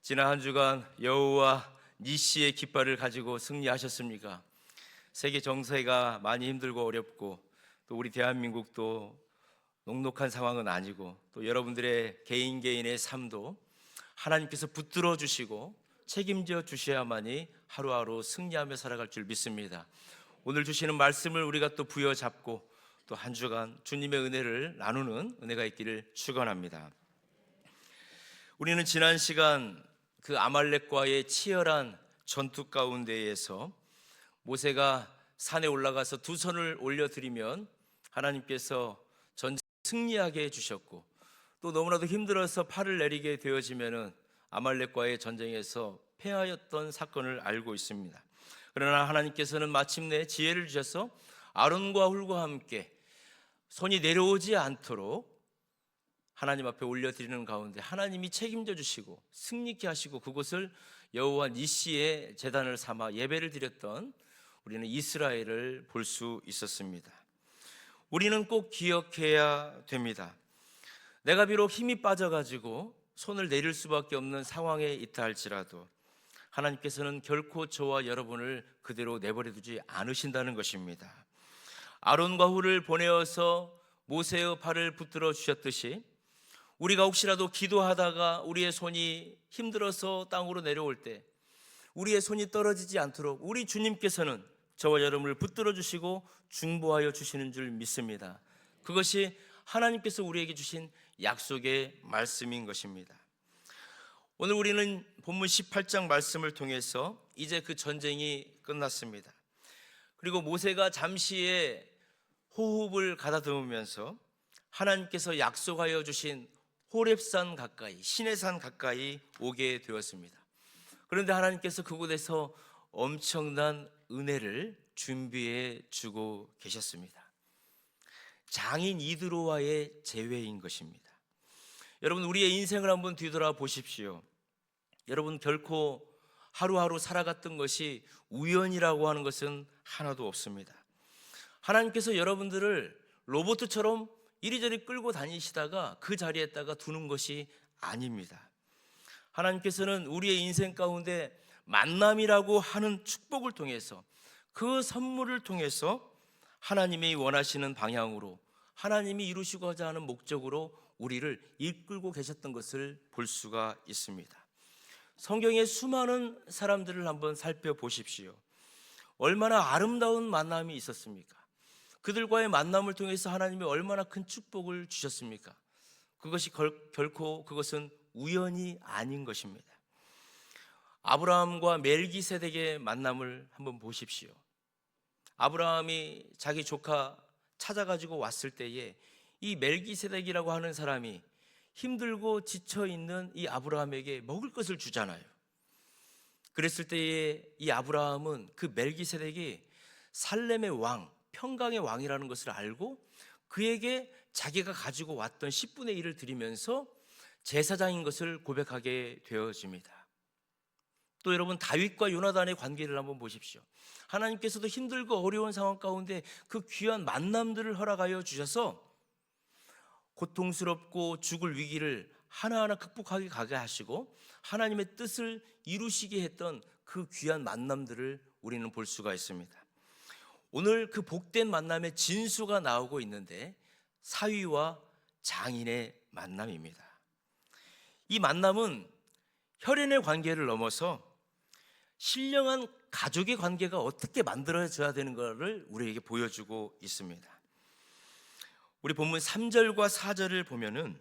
지난 한 주간 여호와 니시의 깃발을 가지고 승리하셨습니까? 세계 정세가 많이 힘들고 어렵고 또 우리 대한민국도 녹록한 상황은 아니고 또 여러분들의 개인의 삶도 하나님께서 붙들어 주시고 책임져 주셔야만이 하루하루 승리하며 살아갈 줄 믿습니다. 오늘 주시는 말씀을 우리가 또 부여잡고 또 한 주간 주님의 은혜를 나누는 은혜가 있기를 축원합니다. 우리는 지난 시간 그 아말렉과의 치열한 전투 가운데에서 모세가 산에 올라가서 두 손을 올려드리면 하나님께서 전쟁 승리하게 해주셨고, 또 너무나도 힘들어서 팔을 내리게 되어지면은 아말렉과의 전쟁에서 패하였던 사건을 알고 있습니다. 그러나 하나님께서는 마침내 지혜를 주셔서 아론과 훌과 함께 손이 내려오지 않도록 하나님 앞에 올려드리는 가운데 하나님이 책임져 주시고 승리케 하시고 그곳을 여호와 니시의 제단을 삼아 예배를 드렸던 우리는 이스라엘을 볼 수 있었습니다. 우리는 꼭 기억해야 됩니다. 내가 비록 힘이 빠져가지고 손을 내릴 수밖에 없는 상황에 있다 할지라도 하나님께서는 결코 저와 여러분을 그대로 내버려 두지 않으신다는 것입니다. 아론과 훌을 보내어서 모세의 팔을 붙들어 주셨듯이 우리가 혹시라도 기도하다가 우리의 손이 힘들어서 땅으로 내려올 때 우리의 손이 떨어지지 않도록 우리 주님께서는 저와 여러분을 붙들어 주시고 중보하여 주시는 줄 믿습니다. 그것이 하나님께서 우리에게 주신 약속의 말씀인 것입니다. 오늘 우리는 본문 18장 말씀을 통해서 이제 그 전쟁이 끝났습니다. 그리고 모세가 잠시의 호흡을 가다듬으면서 하나님께서 약속하여 주신 호렙산 가까이, 시내산 가까이 오게 되었습니다. 그런데 하나님께서 그곳에서 엄청난 은혜를 준비해 주고 계셨습니다. 장인 이드로와의 재회인 것입니다. 여러분, 우리의 인생을 한번 뒤돌아 보십시오. 여러분, 결코 하루하루 살아갔던 것이 우연이라고 하는 것은 하나도 없습니다. 하나님께서 여러분들을 로봇처럼 이리저리 끌고 다니시다가 그 자리에다가 두는 것이 아닙니다. 하나님께서는 우리의 인생 가운데 만남이라고 하는 축복을 통해서 그 선물을 통해서 하나님이 원하시는 방향으로 하나님이 이루시고자 하는 목적으로 우리를 이끌고 계셨던 것을 볼 수가 있습니다. 성경의 수많은 사람들을 한번 살펴보십시오. 얼마나 아름다운 만남이 있었습니까? 그들과의 만남을 통해서 하나님이 얼마나 큰 축복을 주셨습니까? 그것이 결코 그것은 우연이 아닌 것입니다. 아브라함과 멜기세덱의 만남을 한번 보십시오. 아브라함이 자기 조카 찾아가지고 왔을 때에 이 멜기세덱이라고 하는 사람이 힘들고 지쳐있는 이 아브라함에게 먹을 것을 주잖아요. 그랬을 때에 이 아브라함은 그 멜기세덱이 살렘의 왕, 평강의 왕이라는 것을 알고 그에게 자기가 가지고 왔던 10분의 1을 드리면서 제사장인 것을 고백하게 되어집니다. 또 여러분, 다윗과 요나단의 관계를 한번 보십시오. 하나님께서도 힘들고 어려운 상황 가운데 그 귀한 만남들을 허락하여 주셔서 고통스럽고 죽을 위기를 하나하나 극복하게 가게 하시고 하나님의 뜻을 이루시게 했던 그 귀한 만남들을 우리는 볼 수가 있습니다. 오늘 그 복된 만남의 진수가 나오고 있는데 사위와 장인의 만남입니다. 이 만남은 혈연의 관계를 넘어서 신령한 가족의 관계가 어떻게 만들어져야 되는 것을 우리에게 보여주고 있습니다. 우리 본문 3절과 4절을 보면은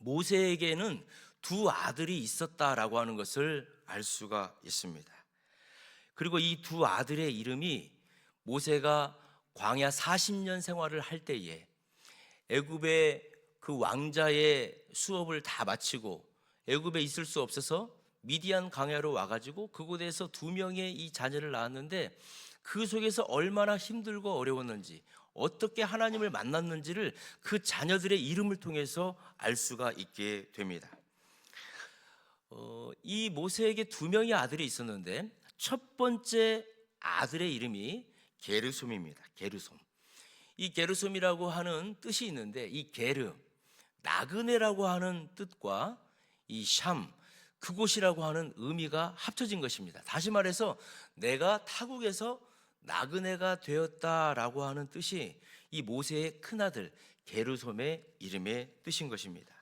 모세에게는 두 아들이 있었다라고 하는 것을 알 수가 있습니다. 그리고 이 두 아들의 이름이 모세가 광야 40년 생활을 할 때에 애굽의 그 왕자의 수업을 다 마치고 애굽에 있을 수 없어서 미디안 광야로 와가지고 그곳에서 두 명의 이 자녀를 낳았는데 그 속에서 얼마나 힘들고 어려웠는지 어떻게 하나님을 만났는지를 그 자녀들의 이름을 통해서 알 수가 있게 됩니다. 이 모세에게 두 명의 아들이 있었는데 첫 번째 아들의 이름이 게르솜입니다. 게르솜. 이 게르솜이라고 하는 뜻이 있는데 이 게르, 나그네라고 하는 뜻과 이 샴, 그곳이라고 하는 의미가 합쳐진 것입니다. 다시 말해서 내가 타국에서 나그네가 되었다라고 하는 뜻이 이 모세의 큰아들 게르솜의 이름의 뜻인 것입니다.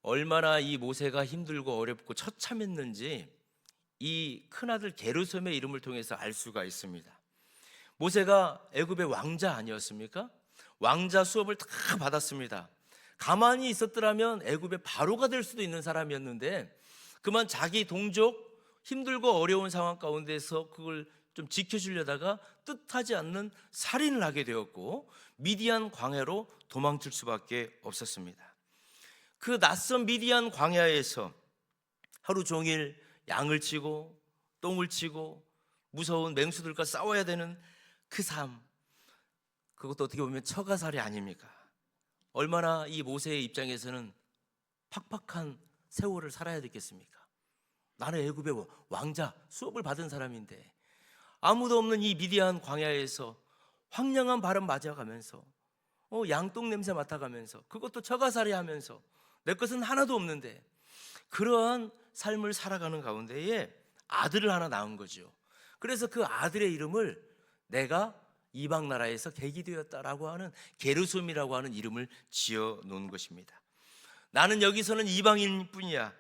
얼마나 이 모세가 힘들고 어렵고 처참했는지 이 큰아들 게르솜의 이름을 통해서 알 수가 있습니다. 모세가 애굽의 왕자 아니었습니까? 왕자 수업을 다 받았습니다. 가만히 있었더라면 애굽의 바로가 될 수도 있는 사람이었는데 그만 자기 동족 힘들고 어려운 상황 가운데서 그걸 좀 지켜주려다가 뜻하지 않는 살인을 하게 되었고 미디안 광야로 도망칠 수밖에 없었습니다. 그 낯선 미디안 광야에서 하루 종일 양을 치고 똥을 치고 무서운 맹수들과 싸워야 되는 그 삶, 그것도 어떻게 보면 처가살이 아닙니까? 얼마나 이 모세의 입장에서는 팍팍한 세월을 살아야 되겠습니까? 나는 애굽의 왕자 수업을 받은 사람인데 아무도 없는 이 미디안 광야에서 황량한 바람 맞아가면서 양똥 냄새 맡아가면서 그것도 처가살이 하면서 내 것은 하나도 없는데 그러한 삶을 살아가는 가운데에 아들을 하나 낳은 거죠. 그래서 그 아들의 이름을 내가 이방 나라에서 계기되었다라고 하는 게르솜이라고 하는 이름을 지어 놓은 것입니다. 나는 여기서는 이방인일 뿐이야.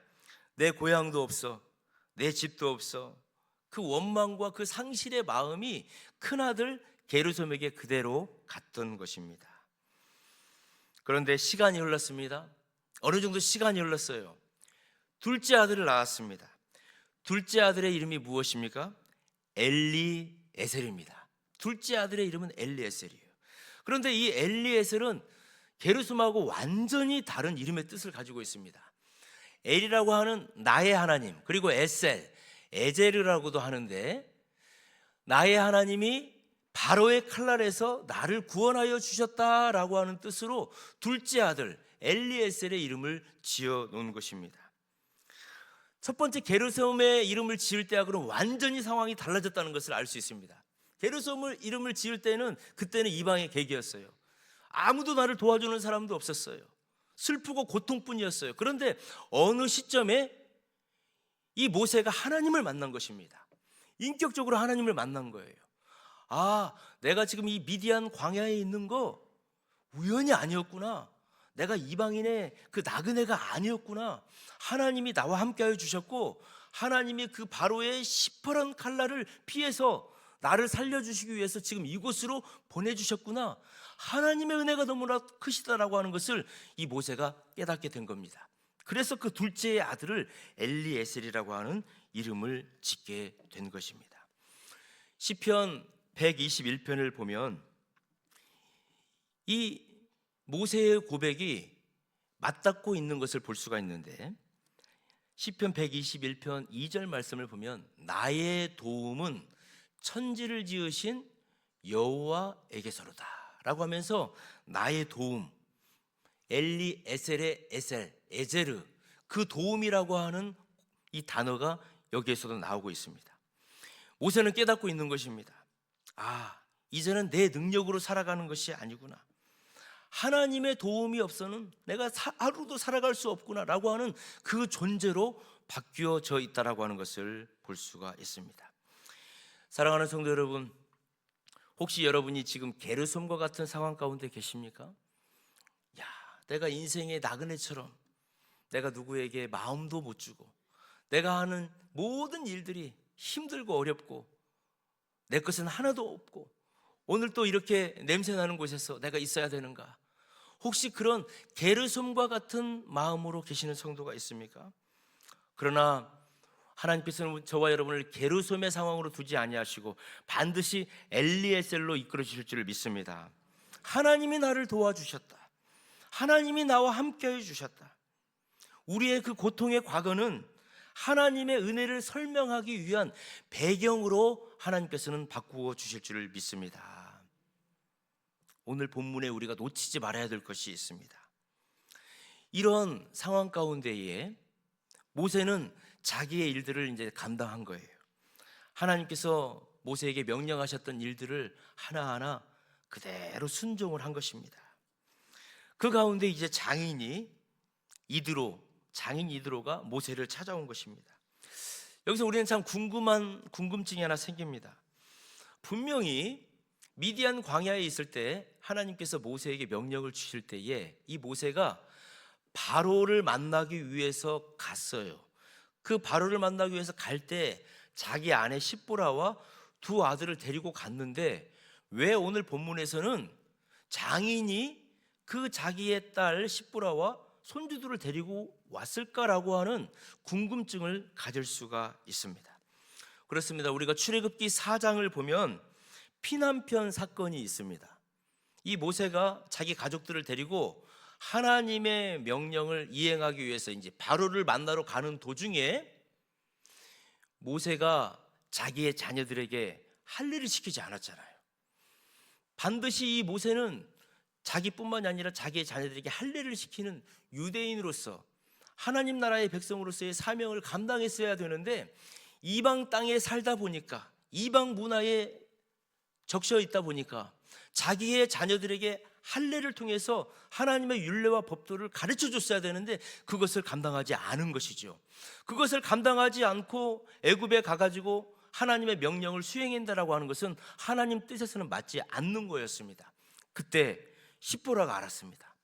내 고향도 없어. 내 집도 없어. 그 원망과 그 상실의 마음이 큰아들 게르솜에게 그대로 갔던 것입니다. 그런데 시간이 흘렀습니다. 어느 정도 시간이 흘렀어요. 둘째 아들을 낳았습니다. 둘째 아들의 이름이 무엇입니까? 엘리에셀입니다. 둘째 아들의 이름은 엘리에셀이에요. 그런데 이 엘리에셀은 게르솜하고 완전히 다른 이름의 뜻을 가지고 있습니다. 엘이라고 하는 나의 하나님, 그리고 에셀, 에제르라고도 하는데 나의 하나님이 바로의 칼날에서 나를 구원하여 주셨다라고 하는 뜻으로 둘째 아들 엘리에셀의 이름을 지어 놓은 것입니다. 첫 번째 게르솜의 이름을 지을 때하고는 완전히 상황이 달라졌다는 것을 알 수 있습니다. 게르솜을 이름을 지을 때는 그때는 이방의 계기였어요. 아무도 나를 도와주는 사람도 없었어요. 슬프고 고통뿐이었어요. 그런데 어느 시점에 이 모세가 하나님을 만난 것입니다. 인격적으로 하나님을 만난 거예요. 아, 내가 지금 이 미디안 광야에 있는 거 우연이 아니었구나. 내가 이방인의 그 나그네가 아니었구나. 하나님이 나와 함께하여 주셨고 하나님이 그 바로의 시퍼런 칼날을 피해서 나를 살려주시기 위해서 지금 이곳으로 보내주셨구나. 하나님의 은혜가 너무나 크시다라고 하는 것을 이 모세가 깨닫게 된 겁니다. 그래서 그 둘째의 아들을 엘리에셀이라고 하는 이름을 짓게 된 것입니다. 시편 121편을 보면 이 모세의 고백이 맞닿고 있는 것을 볼 수가 있는데 시편 121편 2절 말씀을 보면 나의 도움은 천지를 지으신 여호와에게서로다 라고 하면서 나의 도움, 엘리에셀의 에셀, 에제르, 그 도움이라고 하는 이 단어가 여기에서도 나오고 있습니다. 모세는 깨닫고 있는 것입니다. 아, 이제는 내 능력으로 살아가는 것이 아니구나. 하나님의 도움이 없어는 내가 하루도 살아갈 수 없구나 라고 하는 그 존재로 바뀌어져 있다라고 하는 것을 볼 수가 있습니다. 사랑하는 성도 여러분, 혹시 여러분이 지금 게르솜과 같은 상황 가운데 계십니까? 야, 내가 인생의 나그네처럼 내가 누구에게 마음도 못 주고 내가 하는 모든 일들이 힘들고 어렵고 내 것은 하나도 없고 오늘 또 이렇게 냄새나는 곳에서 내가 있어야 되는가? 혹시 그런 게르솜과 같은 마음으로 계시는 성도가 있습니까? 그러나 하나님께서는 저와 여러분을 게르솜의 상황으로 두지 아니하시고 반드시 엘리에셀로 이끌어 주실 줄을 믿습니다. 하나님이 나를 도와주셨다. 하나님이 나와 함께해 주셨다. 우리의 그 고통의 과거는 하나님의 은혜를 설명하기 위한 배경으로 하나님께서는 바꾸어 주실 줄을 믿습니다. 오늘 본문에 우리가 놓치지 말아야 될 것이 있습니다. 이런 상황 가운데에 모세는 자기의 일들을 이제 감당한 거예요. 하나님께서 모세에게 명령하셨던 일들을 하나하나 그대로 순종을 한 것입니다. 그 가운데 이제 장인이 이드로 장인 이드로가 모세를 찾아온 것입니다. 여기서 우리는 참 궁금증이 하나 생깁니다. 분명히 미디안 광야에 있을 때 하나님께서 모세에게 명령을 주실 때에 이 모세가 바로를 만나기 위해서 갔어요. 그 바로를 만나기 위해서 갈 때 자기 아내 십보라와 두 아들을 데리고 갔는데 왜 오늘 본문에서는 장인이 그 자기의 딸 십보라와 손주들을 데리고 왔을까라고 하는 궁금증을 가질 수가 있습니다. 그렇습니다. 우리가 출애굽기 4장을 보면 피난편 사건이 있습니다. 이 모세가 자기 가족들을 데리고 하나님의 명령을 이행하기 위해서 이제 바로를 만나러 가는 도중에 모세가 자기의 자녀들에게 할례를 시키지 않았잖아요. 반드시 이 모세는 자기뿐만이 아니라 자기의 자녀들에게 할례를 시키는 유대인으로서 하나님 나라의 백성으로서의 사명을 감당했어야 되는데 이방 땅에 살다 보니까 이방 문화에 적셔 있다 보니까 자기의 자녀들에게 할례를 통해서 하나님의 율례와 법도를 가르쳐 줬어야 되는데 그것을 감당하지 않은 것이죠. 그것을 감당하지 않고 애굽에 가가지고 하나님의 명령을 수행한다라고 하는 것은 하나님 뜻에서는 맞지 않는 거였습니다. 그때 십보라가 알았습니다.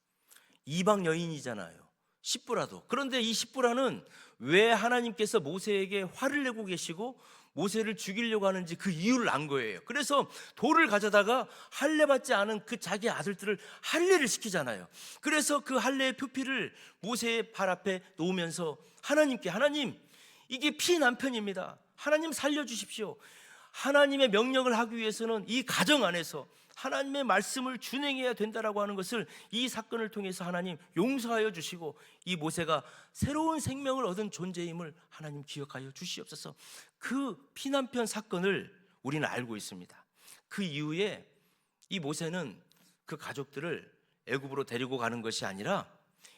이방 여인이잖아요, 십보라도. 그런데 이 십보라는 왜 하나님께서 모세에게 화를 내고 계시고 모세를 죽이려고 하는지 그 이유를 안 거예요. 그래서 돌을 가져다가 할례 받지 않은 그 자기 아들들을 할례를 시키잖아요. 그래서 그 할례의 표피를 모세의 발 앞에 놓으면서 하나님께, 하나님 이게 피난편입니다, 하나님 살려주십시오. 하나님의 명령을 하기 위해서는 이 가정 안에서 하나님의 말씀을 준행해야 된다라고 하는 것을 이 사건을 통해서 하나님 용서하여 주시고 이 모세가 새로운 생명을 얻은 존재임을 하나님 기억하여 주시옵소서. 그 피난편 사건을 우리는 알고 있습니다. 그 이후에 이 모세는 그 가족들을 애굽으로 데리고 가는 것이 아니라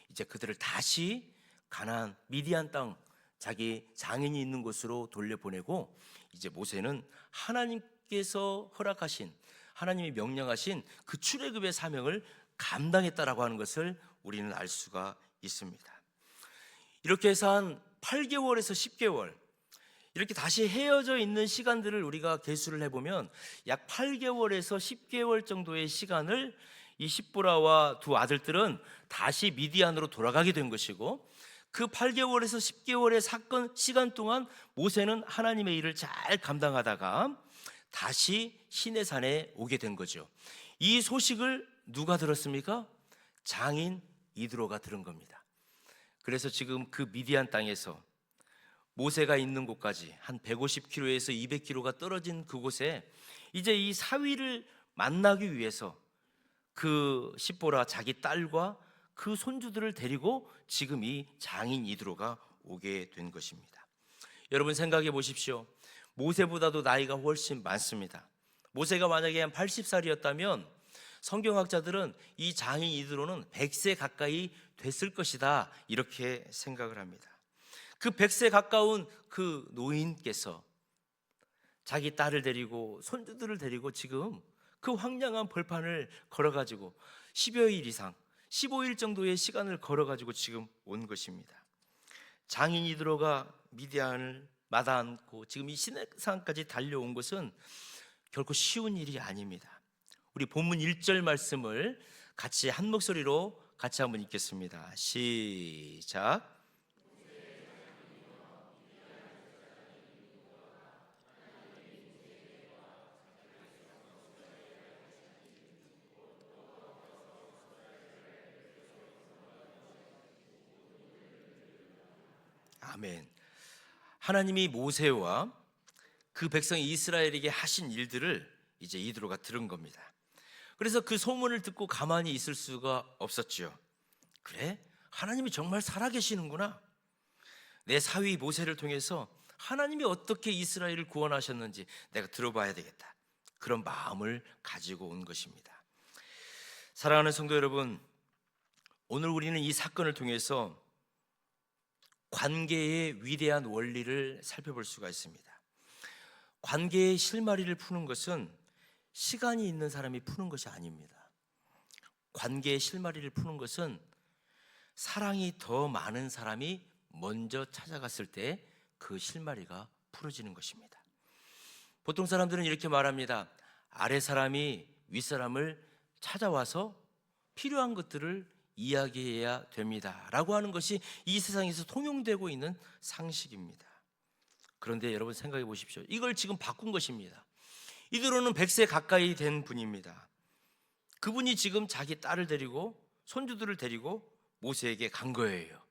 이제 그들을 다시 가나안 미디안 땅 자기 장인이 있는 곳으로 돌려보내고 이제 모세는 하나님께서 허락하신, 하나님이 명령하신 그 출애굽의 사명을 감당했다라고 하는 것을 우리는 알 수가 있습니다. 이렇게 해서 한 8개월에서 10개월 이렇게 다시 헤어져 있는 시간들을 우리가 계수를 해보면 약 8개월에서 10개월 정도의 시간을 이 십보라와 두 아들들은 다시 미디안으로 돌아가게 된 것이고, 그 8개월에서 10개월의 사건 시간 동안 모세는 하나님의 일을 잘 감당하다가 다시 시내산에 오게 된 거죠. 이 소식을 누가 들었습니까? 장인 이드로가 들은 겁니다. 그래서 지금 그 미디안 땅에서 모세가 있는 곳까지 한 150km에서 200km가 떨어진 그곳에 이제 이 사위를 만나기 위해서 그 십보라 자기 딸과 그 손주들을 데리고 지금 이 장인 이드로가 오게 된 것입니다. 여러분 생각해 보십시오. 모세보다도 나이가 훨씬 많습니다. 모세가 만약에 한 80살이었다면 성경학자들은 이 장인 이드로는 100세 가까이 됐을 것이다 이렇게 생각을 합니다. 그 100세 가까운 그 노인께서 자기 딸을 데리고 손주들을 데리고 지금 그 황량한 벌판을 걸어가지고 10여일 이상 15일 정도의 시간을 걸어가지고 지금 온 것입니다. 장인 이드로가 미디안을 마다않고 지금 이 시내산까지 달려온 것은 결코 쉬운 일이 아닙니다. 우리 본문 1절 말씀을 같이 한 목소리로 같이 한번 읽겠습니다. 시작. 아멘. 하나님이 모세와 그 백성 이스라엘에게 하신 일들을 이제 이드로가 들은 겁니다. 그래서 그 소문을 듣고 가만히 있을 수가 없었죠. 그래? 하나님이 정말 살아계시는구나. 내 사위 모세를 통해서 하나님이 어떻게 이스라엘을 구원하셨는지 내가 들어봐야 되겠다. 그런 마음을 가지고 온 것입니다. 사랑하는 성도 여러분, 오늘 우리는 이 사건을 통해서 관계의 위대한 원리를 살펴볼 수가 있습니다. 관계의 실마리를 푸는 것은 시간이 있는 사람이 푸는 것이 아닙니다. 관계의 실마리를 푸는 것은 사랑이 더 많은 사람이 먼저 찾아갔을 때 그 실마리가 풀어지는 것입니다. 보통 사람들은 이렇게 말합니다. 아래 사람이 윗사람을 찾아와서 필요한 것들을 이야기해야 됩니다 라고 하는 것이 이 세상에서 통용되고 있는 상식입니다. 그런데 여러분 생각해 보십시오. 이걸 지금 바꾼 것입니다. 이대로는 100세 가까이 된 분입니다. 그분이 지금 자기 딸을 데리고 손주들을 데리고 모세에게 간 거예요.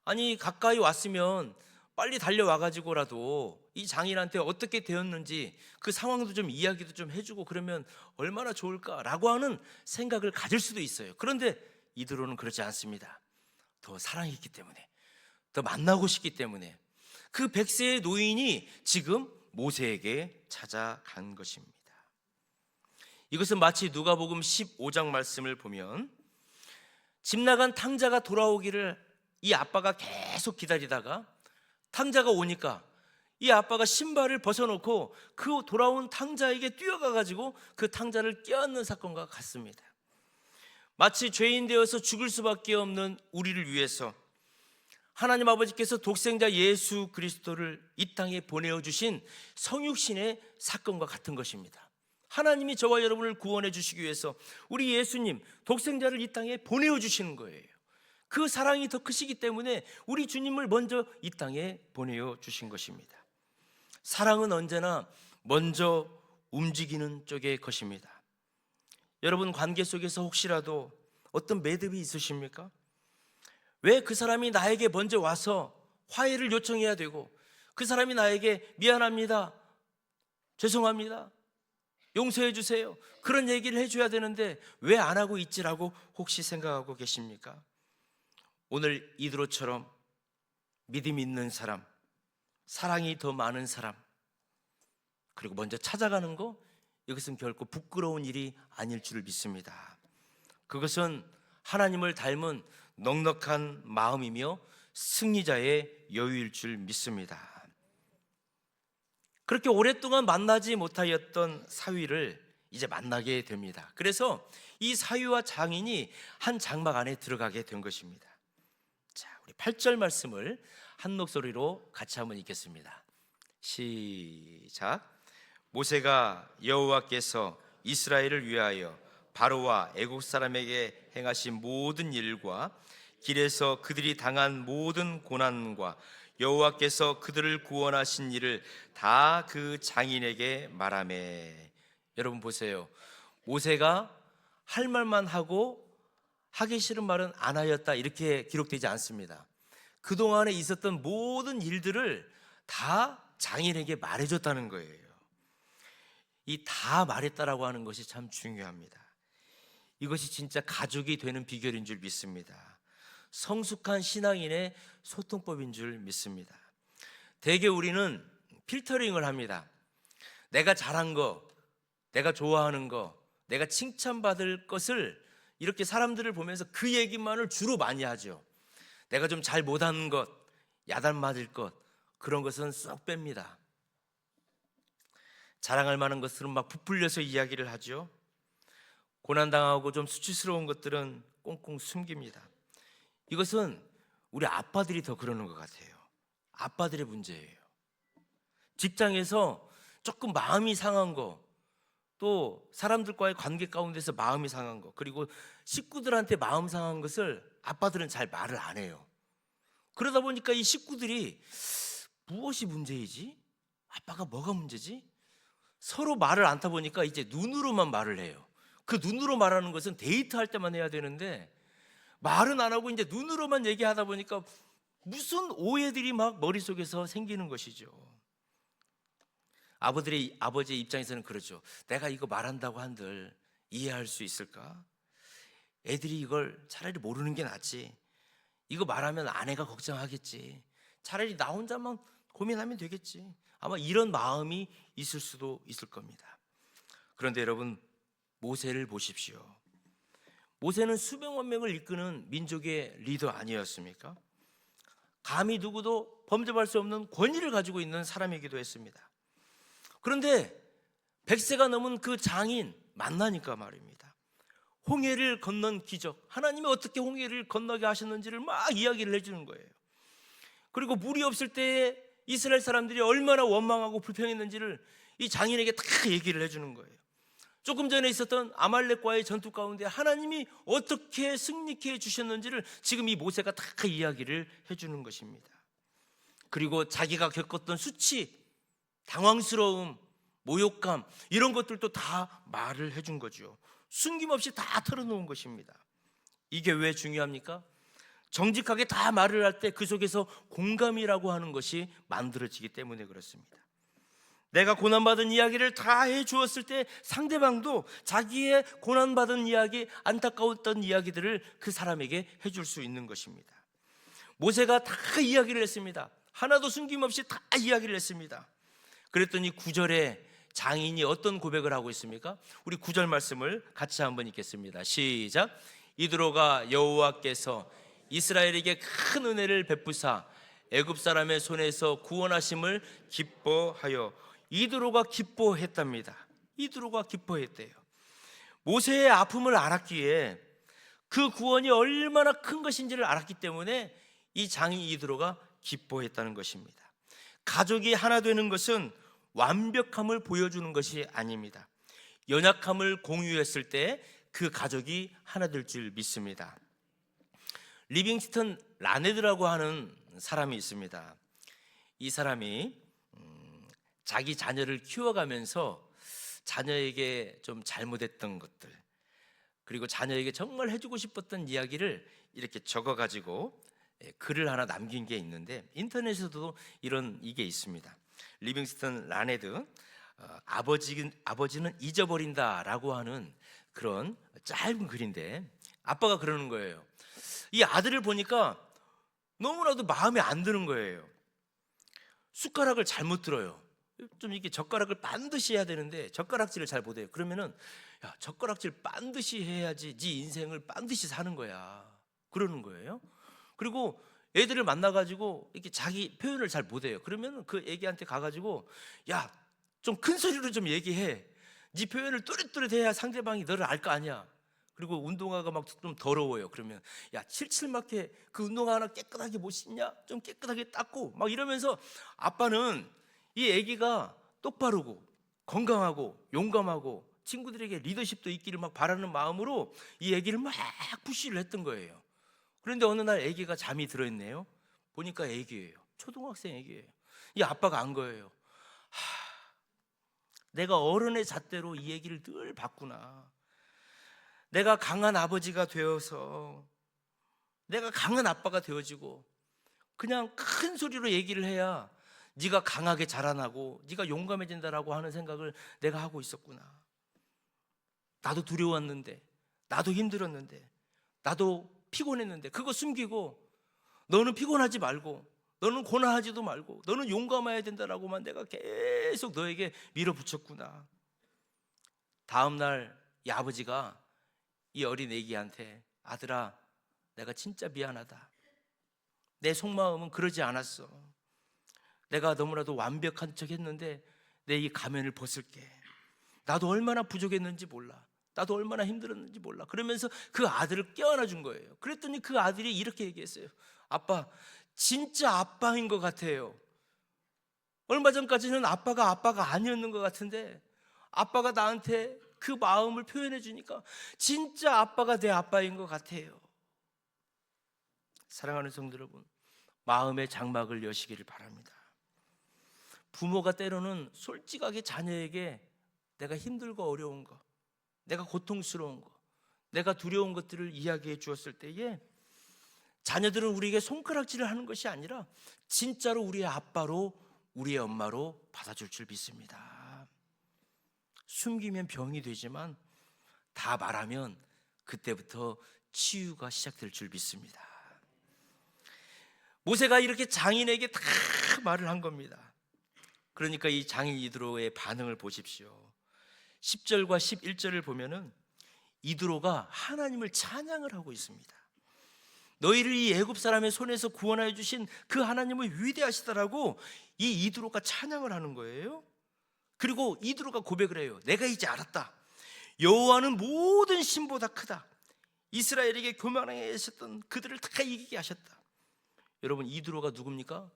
아니, 가까이 왔으면 빨리 달려와가지고라도 이 장인한테 어떻게 되었는지 그 상황도 좀 이야기도 좀 해주고 그러면 얼마나 좋을까라고 하는 생각을 가질 수도 있어요. 그런데 이드로는 그렇지 않습니다. 더 사랑이 있기 때문에, 더 만나고 싶기 때문에 그 100세의 노인이 지금 모세에게 찾아간 것입니다. 이것은 마치 누가복음 15장 말씀을 보면 집 나간 탕자가 돌아오기를 이 아빠가 계속 기다리다가 탕자가 오니까 이 아빠가 신발을 벗어놓고 그 돌아온 탕자에게 뛰어가가지고 그 탕자를 껴안는 사건과 같습니다. 마치 죄인 되어서 죽을 수밖에 없는 우리를 위해서 하나님 아버지께서 독생자 예수 그리스도를 이 땅에 보내어주신 성육신의 사건과 같은 것입니다. 하나님이 저와 여러분을 구원해 주시기 위해서 우리 예수님 독생자를 이 땅에 보내어주시는 거예요. 그 사랑이 더 크시기 때문에 우리 주님을 먼저 이 땅에 보내어주신 것입니다. 사랑은 언제나 먼저 움직이는 쪽의 것입니다. 여러분 관계 속에서 혹시라도 어떤 매듭이 있으십니까? 왜 그 사람이 나에게 먼저 와서 화해를 요청해야 되고 그 사람이 나에게 미안합니다, 죄송합니다, 용서해 주세요 그런 얘기를 해줘야 되는데 왜 안 하고 있지라고 혹시 생각하고 계십니까? 오늘 이드로처럼 믿음 있는 사람, 사랑이 더 많은 사람, 그리고 먼저 찾아가는 거, 이것은 결코 부끄러운 일이 아닐 줄을 믿습니다. 그것은 하나님을 닮은 넉넉한 마음이며 승리자의 여유일 줄 믿습니다. 그렇게 오랫동안 만나지 못하였던 사위를 이제 만나게 됩니다. 그래서 이 사위와 장인이 한 장막 안에 들어가게 된 것입니다. 자, 우리 8절 말씀을 한 목소리로 같이 한번 읽겠습니다. 시작. 모세가 여호와께서 이스라엘을 위하여 바로와 애국 사람에게 행하신 모든 일과 길에서 그들이 당한 모든 고난과 여호와께서 그들을 구원하신 일을 다 그 장인에게 말하매. 여러분 보세요. 모세가 할 말만 하고 하기 싫은 말은 안 하였다 이렇게 기록되지 않습니다. 그동안에 있었던 모든 일들을 다 장인에게 말해줬다는 거예요. 이 다 말했다라고 하는 것이 참 중요합니다. 이것이 진짜 가족이 되는 비결인 줄 믿습니다. 성숙한 신앙인의 소통법인 줄 믿습니다. 대개 우리는 필터링을 합니다. 내가 잘한 거, 내가 좋아하는 거, 내가 칭찬받을 것을 이렇게 사람들을 보면서 그 얘기만을 주로 많이 하죠. 내가 좀 잘 못하는 것, 야단 맞을 것, 그런 것은 쏙 뺍니다. 자랑할 만한 것들은 막 부풀려서 이야기를 하죠. 고난당하고 좀 수치스러운 것들은 꽁꽁 숨깁니다. 이것은 우리 아빠들이 더 그러는 것 같아요. 아빠들의 문제예요. 직장에서 조금 마음이 상한 거, 또 사람들과의 관계 가운데서 마음이 상한 거, 그리고 식구들한테 마음 상한 것을 아빠들은 잘 말을 안 해요. 그러다 보니까 이 식구들이 무엇이 문제이지? 아빠가 뭐가 문제지? 서로 말을 안 타 보니까 이제 눈으로만 말을 해요. 그 눈으로 말하는 것은 데이트할 때만 해야 되는데 말은 안 하고 이제 눈으로만 얘기하다 보니까 무슨 오해들이 막 머릿속에서 생기는 것이죠. 아버지의 입장에서는 그러죠. 내가 이거 말한다고 한들 이해할 수 있을까? 애들이 이걸 차라리 모르는 게 낫지. 이거 말하면 아내가 걱정하겠지. 차라리 나 혼자만 고민하면 되겠지. 아마 이런 마음이 있을 수도 있을 겁니다. 그런데 여러분, 모세를 보십시오. 모세는 수백만 명을 이끄는 민족의 리더 아니었습니까? 감히 누구도 범접할 수 없는 권위를 가지고 있는 사람이기도 했습니다. 그런데 100세가 넘은 그 장인 만나니까 말입니다. 홍해를 건넌 기적, 하나님이 어떻게 홍해를 건너게 하셨는지를 막 이야기를 해주는 거예요. 그리고 물이 없을 때에 이스라엘 사람들이 얼마나 원망하고 불평했는지를 이 장인에게 다 얘기를 해주는 거예요. 조금 전에 있었던 아말렉과의 전투 가운데 하나님이 어떻게 승리케 해주셨는지를 지금 이 모세가 다 이야기를 해주는 것입니다. 그리고 자기가 겪었던 수치, 당황스러움, 모욕감, 이런 것들도 다 말을 해준 거죠. 숨김없이 다 털어놓은 것입니다. 이게 왜 중요합니까? 정직하게 다 말을 할 때 그 속에서 공감이라고 하는 것이 만들어지기 때문에 그렇습니다. 내가 고난받은 이야기를 다 해주었을 때 상대방도 자기의 고난받은 이야기, 안타까웠던 이야기들을 그 사람에게 해줄 수 있는 것입니다. 모세가 다 이야기를 했습니다. 하나도 숨김없이 다 이야기를 했습니다. 그랬더니 9절에 장인이 어떤 고백을 하고 있습니까? 우리 9절 말씀을 같이 한번 읽겠습니다. 시작. 이드로가 여호와께서 이스라엘에게 큰 은혜를 베푸사 애굽 사람의 손에서 구원하심을 기뻐하여, 이드로가 기뻐했답니다. 이드로가 기뻐했대요. 모세의 아픔을 알았기에 그 구원이 얼마나 큰 것인지를 알았기 때문에 이 장인 이드로가 기뻐했다는 것입니다. 가족이 하나 되는 것은 완벽함을 보여주는 것이 아닙니다. 연약함을 공유했을 때 그 가족이 하나 될 줄 믿습니다. 리빙스턴 라네드라고 하는 사람이 있습니다. 이 사람이 자기 자녀를 키워가면서 자녀에게 좀 잘못했던 것들, 그리고 자녀에게 정말 해주고 싶었던 이야기를 이렇게 적어가지고 글을 하나 남긴 게 있는데, 인터넷에서도 이게 있습니다. 리빙스턴 라네드, 아버지는 잊어버린다라고 하는 그런 짧은 글인데, 아빠가 그러는 거예요. 이 아들을 보니까 너무나도 마음에 안 드는 거예요. 숟가락을 잘못 들어요. 좀 이렇게 젓가락을 반드시 해야 되는데 젓가락질을 잘 못해요. 그러면은, 야, 젓가락질 반드시 해야지 네 인생을 반드시 사는 거야, 그러는 거예요. 그리고 애들을 만나가지고 이렇게 자기 표현을 잘 못해요. 그러면 그 애기한테 가가지고, 야, 좀 큰 소리로 좀 얘기해. 네 표현을 또렷또렷해야 상대방이 너를 알 거 아니야. 그리고 운동화가 막 좀 더러워요. 그러면, 야, 칠칠맞게 그 운동화 하나 깨끗하게 못 신냐? 좀 깨끗하게 닦고 막 이러면서, 아빠는 이 애기가 똑바르고 건강하고 용감하고 친구들에게 리더십도 있기를 막 바라는 마음으로 이 애기를 막 푸시를 했던 거예요. 그런데 어느 날 애기가 잠이 들어있네요. 보니까 애기예요. 초등학생 애기예요. 이 아빠가 안 거예요. 내가 어른의 잣대로 이 얘기를 늘 봤구나. 내가 강한 아버지가 되어서, 내가 강한 아빠가 되어지고 그냥 큰 소리로 얘기를 해야 네가 강하게 자라나고 네가 용감해진다라고 하는 생각을 내가 하고 있었구나. 나도 두려웠는데, 나도 힘들었는데, 나도 피곤했는데 그거 숨기고, 너는 피곤하지 말고, 너는 고난하지도 말고, 너는 용감해야 된다라고만 내가 계속 너에게 밀어붙였구나. 다음 날 이 아버지가 이 어린 애기한테, 아들아, 내가 진짜 미안하다. 내 속마음은 그러지 않았어. 내가 너무나도 완벽한 척 했는데 내 이 가면을 벗을게. 나도 얼마나 부족했는지 몰라. 나도 얼마나 힘들었는지 몰라. 그러면서 그 아들을 껴안아 준 거예요. 그랬더니 그 아들이 이렇게 얘기했어요. 아빠, 진짜 아빠인 것 같아요. 얼마 전까지는 아빠가 아니었는 것 같은데 아빠가 나한테 그 마음을 표현해 주니까 진짜 아빠가 내 아빠인 것 같아요. 사랑하는 성도 여러분, 마음의 장막을 여시기를 바랍니다. 부모가 때로는 솔직하게 자녀에게 내가 힘들고 어려운 거, 내가 고통스러운 거, 내가 두려운 것들을 이야기해 주었을 때에 자녀들은 우리에게 손가락질을 하는 것이 아니라 진짜로 우리의 아빠로, 우리의 엄마로 받아줄 줄 믿습니다. 숨기면 병이 되지만 다 말하면 그때부터 치유가 시작될 줄 믿습니다. 모세가 이렇게 장인에게 다 말을 한 겁니다. 그러니까 이 장인 이드로의 반응을 보십시오. 10절과 11절을 보면은 이드로가 하나님을 찬양을 하고 있습니다. 너희를 이 애굽 사람의 손에서 구원하여 주신 그 하나님은 위대하시다라고 이 이드로가 찬양을 하는 거예요. 그리고 이드로가 고백을 해요. 내가 이제 알았다. 여호와는 모든 신보다 크다. 이스라엘에게 교만하게 하셨던 그들을 다 이기게 하셨다. 여러분, 이드로가 누굽니까?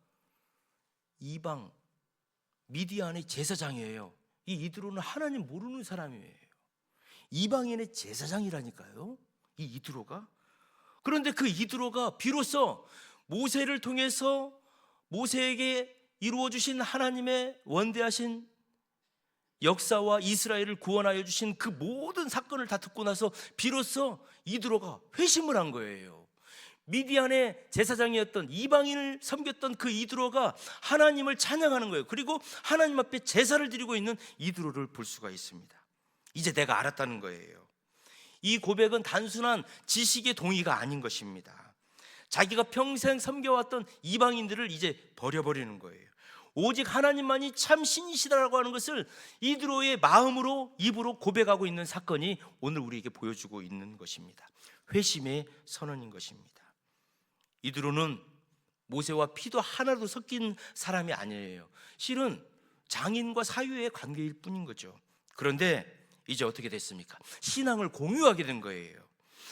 이방 미디안의 제사장이에요. 이 이드로는 하나님 모르는 사람이에요. 이방인의 제사장이라니까요, 이 이드로가. 그런데 그 이드로가 비로소 모세를 통해서 모세에게 이루어 주신 하나님의 원대하신 역사와 이스라엘을 구원하여 주신 그 모든 사건을 다 듣고 나서 비로소 이드로가 회심을 한 거예요. 미디안의 제사장이었던, 이방인을 섬겼던 그 이드로가 하나님을 찬양하는 거예요. 그리고 하나님 앞에 제사를 드리고 있는 이드로를 볼 수가 있습니다. 이제 내가 알았다는 거예요. 이 고백은 단순한 지식의 동의가 아닌 것입니다. 자기가 평생 섬겨왔던 이방인들을 이제 버려버리는 거예요. 오직 하나님만이 참 신이시다라고 하는 것을 이드로의 마음으로, 입으로 고백하고 있는 사건이 오늘 우리에게 보여주고 있는 것입니다. 회심의 선언인 것입니다. 이드로는 모세와 피도 하나도 섞인 사람이 아니에요. 실은 장인과 사유의 관계일 뿐인 거죠. 그런데 이제 어떻게 됐습니까? 신앙을 공유하게 된 거예요.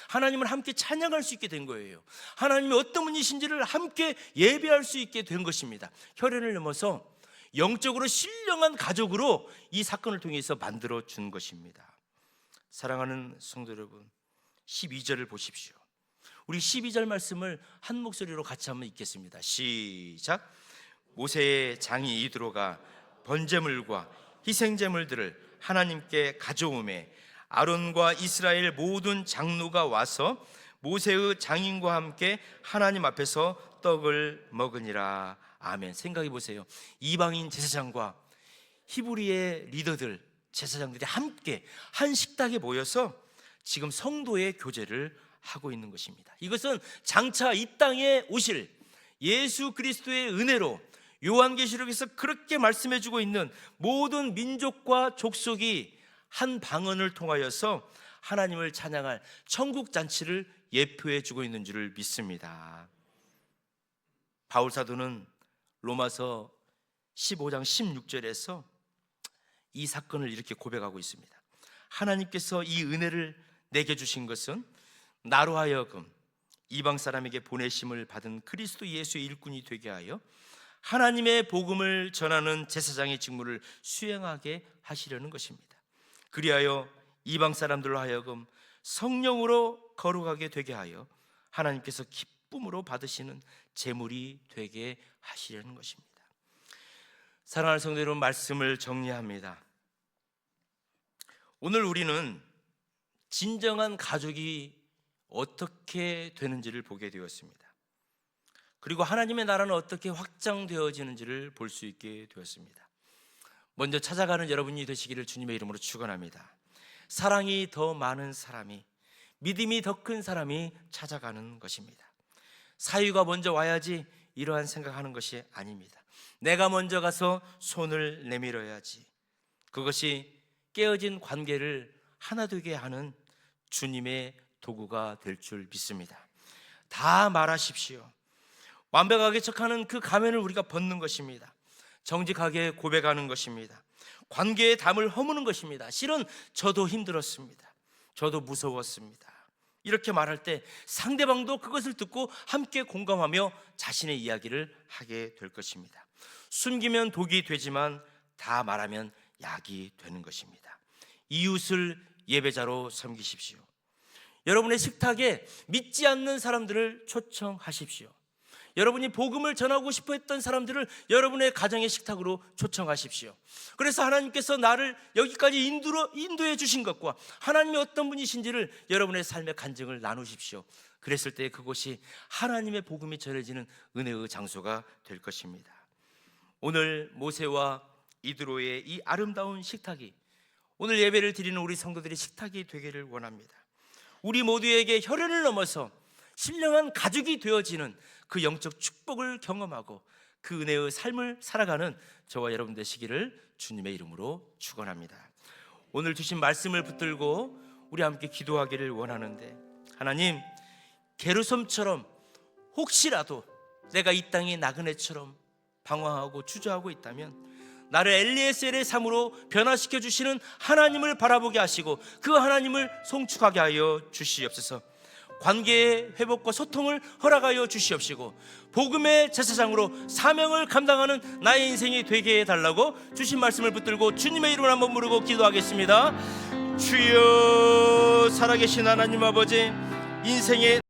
하나님을 함께 찬양할 수 있게 된 거예요. 하나님이 어떤 분이신지를 함께 예배할 수 있게 된 것입니다. 혈연을 넘어서 영적으로 신령한 가족으로 이 사건을 통해서 만들어 준 것입니다. 사랑하는 성도 여러분, 12절을 보십시오. 우리 12절 말씀을 한 목소리로 같이 한번 읽겠습니다. 시작. 모세의 장이 이드로가 번제물과 희생제물들을 하나님께 가져오매 아론과 이스라엘 모든 장로가 와서 모세의 장인과 함께 하나님 앞에서 떡을 먹으니라. 아멘. 생각해 보세요. 이방인 제사장과 히브리의 리더들, 제사장들이 함께 한 식탁에 모여서 지금 성도의 교제를 하고 있는 것입니다. 이것은 장차 이 땅에 오실 예수 그리스도의 은혜로 요한계시록에서 그렇게 말씀해주고 있는 모든 민족과 족속이 한 방언을 통하여서 하나님을 찬양할 천국 잔치를 예표해주고 있는 줄을 믿습니다. 바울 사도는 로마서 15장 16절에서 이 사건을 이렇게 고백하고 있습니다. 하나님께서 이 은혜를 내게 주신 것은 나로 하여금 이방 사람에게 보내심을 받은 그리스도 예수의 일꾼이 되게 하여 하나님의 복음을 전하는 제사장의 직무를 수행하게 하시려는 것입니다. 그리하여 이방 사람들로 하여금 성령으로 거룩하게 되게 하여 하나님께서 기쁨으로 받으시는 제물이 되게 하시려는 것입니다. 사랑하는 성도 여러분, 말씀을 정리합니다. 오늘 우리는 진정한 가족이 어떻게 되는지를 보게 되었습니다. 그리고 하나님의 나라는 어떻게 확장되어지는지를 볼 수 있게 되었습니다. 먼저 찾아가는 여러분이 되시기를 주님의 이름으로 축원합니다. 사랑이 더 많은 사람이, 믿음이 더 큰 사람이 찾아가는 것입니다. 사유가 먼저 와야지 이러한 생각하는 것이 아닙니다. 내가 먼저 가서 손을 내밀어야지. 그것이 깨어진 관계를 하나 되게 하는 주님의 도구가 될 줄 믿습니다. 다 말하십시오. 완벽하게 척하는 그 가면을 우리가 벗는 것입니다. 정직하게 고백하는 것입니다. 관계의 담을 허무는 것입니다. 실은 저도 힘들었습니다. 저도 무서웠습니다. 이렇게 말할 때 상대방도 그것을 듣고 함께 공감하며 자신의 이야기를 하게 될 것입니다. 숨기면 독이 되지만 다 말하면 약이 되는 것입니다. 이웃을 예배자로 섬기십시오. 여러분의 식탁에 믿지 않는 사람들을 초청하십시오. 여러분이 복음을 전하고 싶어 했던 사람들을 여러분의 가정의 식탁으로 초청하십시오. 그래서 하나님께서 나를 여기까지 인도해 주신 것과 하나님이 어떤 분이신지를 여러분의 삶의 간증을 나누십시오. 그랬을 때 그곳이 하나님의 복음이 전해지는 은혜의 장소가 될 것입니다. 오늘 모세와 이드로의 이 아름다운 식탁이 오늘 예배를 드리는 우리 성도들의 식탁이 되기를 원합니다. 우리 모두에게 혈연을 넘어서 신령한 가족이 되어지는 그 영적 축복을 경험하고 그 은혜의 삶을 살아가는 저와 여러분 되시기를 주님의 이름으로 축원합니다. 오늘 주신 말씀을 붙들고 우리 함께 기도하기를 원하는데, 하나님, 게르솜처럼 혹시라도 내가 이 땅의 나그네처럼 방황하고 주저하고 있다면 나를 엘리에셀의 삶으로 변화시켜 주시는 하나님을 바라보게 하시고 그 하나님을 송축하게 하여 주시옵소서. 관계의 회복과 소통을 허락하여 주시옵시고 복음의 제사장으로 사명을 감당하는 나의 인생이 되게 해달라고 주신 말씀을 붙들고 주님의 이름을 한번 부르고 기도하겠습니다. 주여, 살아계신 하나님 아버지, 인생의